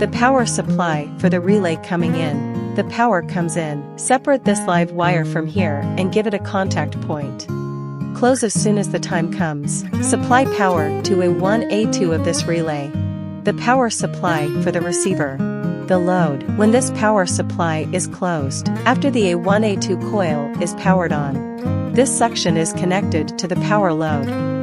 The power supply for the relay coming in. The power comes in. Separate this live wire from here and give it a contact point. Close as soon as the time comes. Supply power to A1A2 of this relay. The power supply for the receiver. The load. When this power supply is closed, after the A1A2 coil is powered on, this section is connected to the power load.